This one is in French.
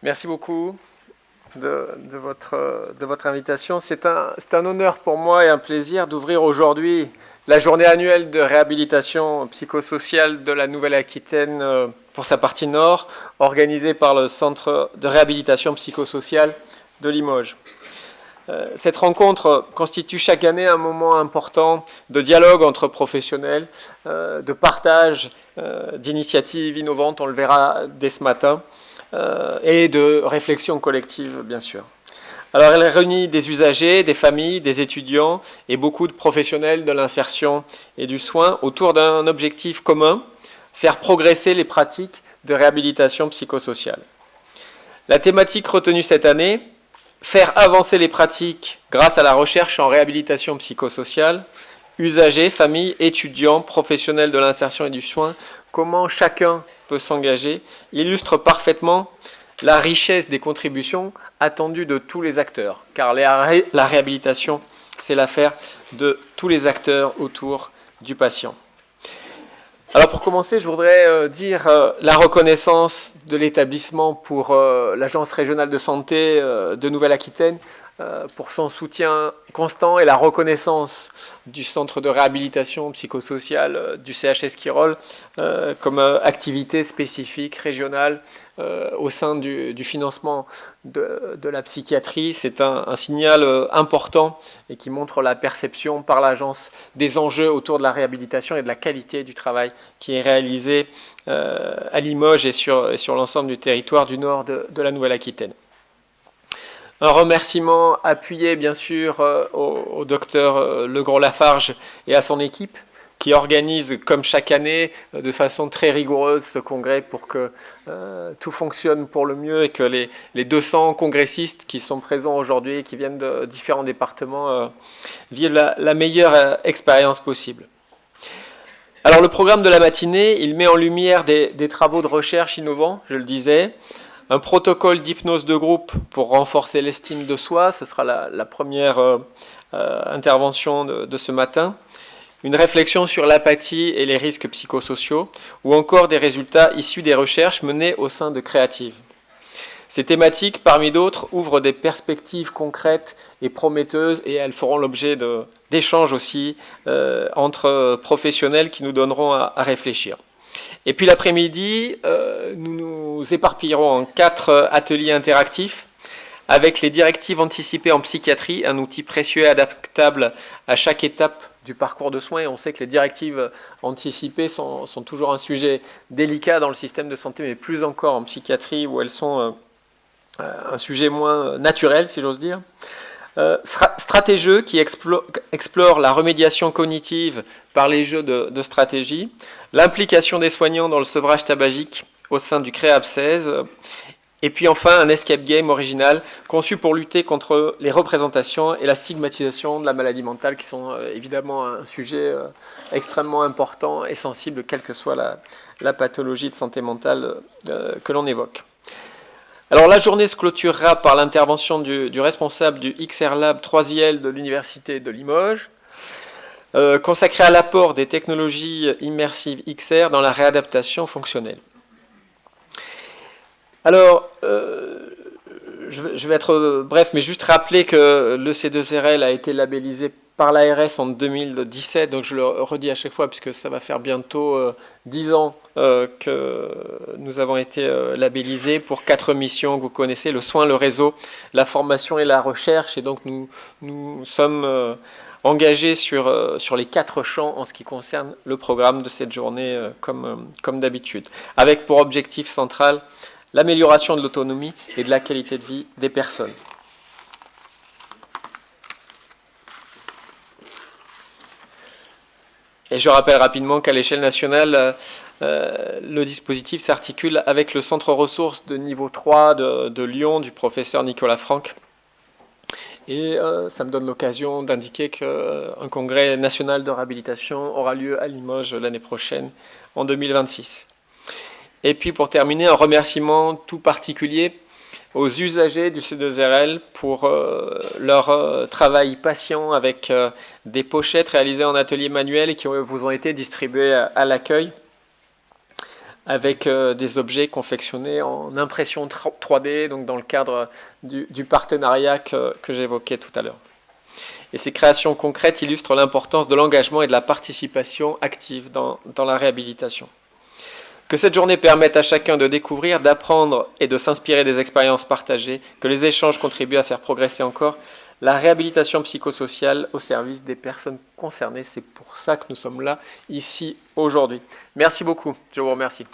Merci beaucoup de votre invitation. C'est un honneur pour moi et un plaisir d'ouvrir aujourd'hui la journée annuelle de réhabilitation psychosociale de la Nouvelle-Aquitaine pour sa partie nord, organisée par le Centre de réhabilitation psychosociale de Limoges. Cette rencontre constitue chaque année un moment important de dialogue entre professionnels, de partage d'initiatives innovantes, on le verra dès ce matin, et de réflexion collective, bien sûr. Alors, elle réunit des usagers, des familles, des étudiants et beaucoup de professionnels de l'insertion et du soin autour d'un objectif commun, faire progresser les pratiques de réhabilitation psychosociale. La thématique retenue cette année, faire avancer les pratiques grâce à la recherche en réhabilitation psychosociale, usagers, familles, étudiants, professionnels de l'insertion et du soin, comment chacun peut s'engager, illustre parfaitement la richesse des contributions attendues de tous les acteurs, car la réhabilitation, c'est l'affaire de tous les acteurs autour du patient. Alors pour commencer, je voudrais dire la reconnaissance de l'établissement pour l'Agence régionale de santé de Nouvelle-Aquitaine pour son soutien constant et la reconnaissance du centre de réhabilitation psychosociale du CHS Quirol comme activité spécifique régionale au sein du financement de la psychiatrie. C'est un signal important et qui montre la perception par l'agence des enjeux autour de la réhabilitation et de la qualité du travail qui est réalisé à Limoges et sur l'ensemble du territoire du nord de la Nouvelle-Aquitaine. Un remerciement appuyé bien sûr au docteur Legros-Lafarge et à son équipe qui organise comme chaque année de façon très rigoureuse ce congrès pour que tout fonctionne pour le mieux et que les 200 congressistes qui sont présents aujourd'hui et qui viennent de différents départements vivent la meilleure expérience possible. Alors le programme de la matinée, il met en lumière des travaux de recherche innovants, je le disais, un protocole d'hypnose de groupe pour renforcer l'estime de soi, ce sera la première intervention de ce matin, une réflexion sur l'apathie et les risques psychosociaux, ou encore des résultats issus des recherches menées au sein de Créative. Ces thématiques, parmi d'autres, ouvrent des perspectives concrètes et prometteuses et elles feront l'objet d'échanges aussi entre professionnels qui nous donneront à réfléchir. Et puis l'après-midi, nous nous éparpillerons en 4 ateliers interactifs avec les directives anticipées en psychiatrie, un outil précieux et adaptable à chaque étape du parcours de soins. Et on sait que les directives anticipées sont toujours un sujet délicat dans le système de santé, mais plus encore en psychiatrie où elles sont un sujet moins naturel, si j'ose dire. Stratégeux qui explore la remédiation cognitive par les jeux de stratégie, l'implication des soignants dans le sevrage tabagique au sein du CREAB 16, et puis enfin un escape game original conçu pour lutter contre les représentations et la stigmatisation de la maladie mentale qui sont évidemment un sujet extrêmement important et sensible quelle que soit la pathologie de santé mentale que l'on évoque. Alors la journée se clôturera par l'intervention du responsable du XR Lab 3IL de l'Université de Limoges, consacré à l'apport des technologies immersives XR dans la réadaptation fonctionnelle. Alors, je vais être bref, mais juste rappeler que le C2RL a été labellisé par l'ARS en 2017, donc je le redis à chaque fois puisque ça va faire bientôt 10 ans que nous avons été labellisés pour 4 missions que vous connaissez, le soin, le réseau, la formation et la recherche, et donc nous sommes engagés sur les 4 champs en ce qui concerne le programme de cette journée comme d'habitude, avec pour objectif central l'amélioration de l'autonomie et de la qualité de vie des personnes. Et je rappelle rapidement qu'à l'échelle nationale, le dispositif s'articule avec le centre ressources de niveau 3 de Lyon du professeur Nicolas Franck. Et ça me donne l'occasion d'indiquer qu'un congrès national de réhabilitation aura lieu à Limoges l'année prochaine, en 2026. Et puis pour terminer, un remerciement tout particulier aux usagers du C2RL pour leur travail patient avec des pochettes réalisées en atelier manuel et qui vous ont été distribuées à l'accueil. avec des objets confectionnés en impression 3D, donc dans le cadre du partenariat que j'évoquais tout à l'heure. Et ces créations concrètes illustrent l'importance de l'engagement et de la participation active dans la réhabilitation. Que cette journée permette à chacun de découvrir, d'apprendre et de s'inspirer des expériences partagées, que les échanges contribuent à faire progresser encore la réhabilitation psychosociale au service des personnes concernées. C'est pour ça que nous sommes là, ici, aujourd'hui. Merci beaucoup, je vous remercie.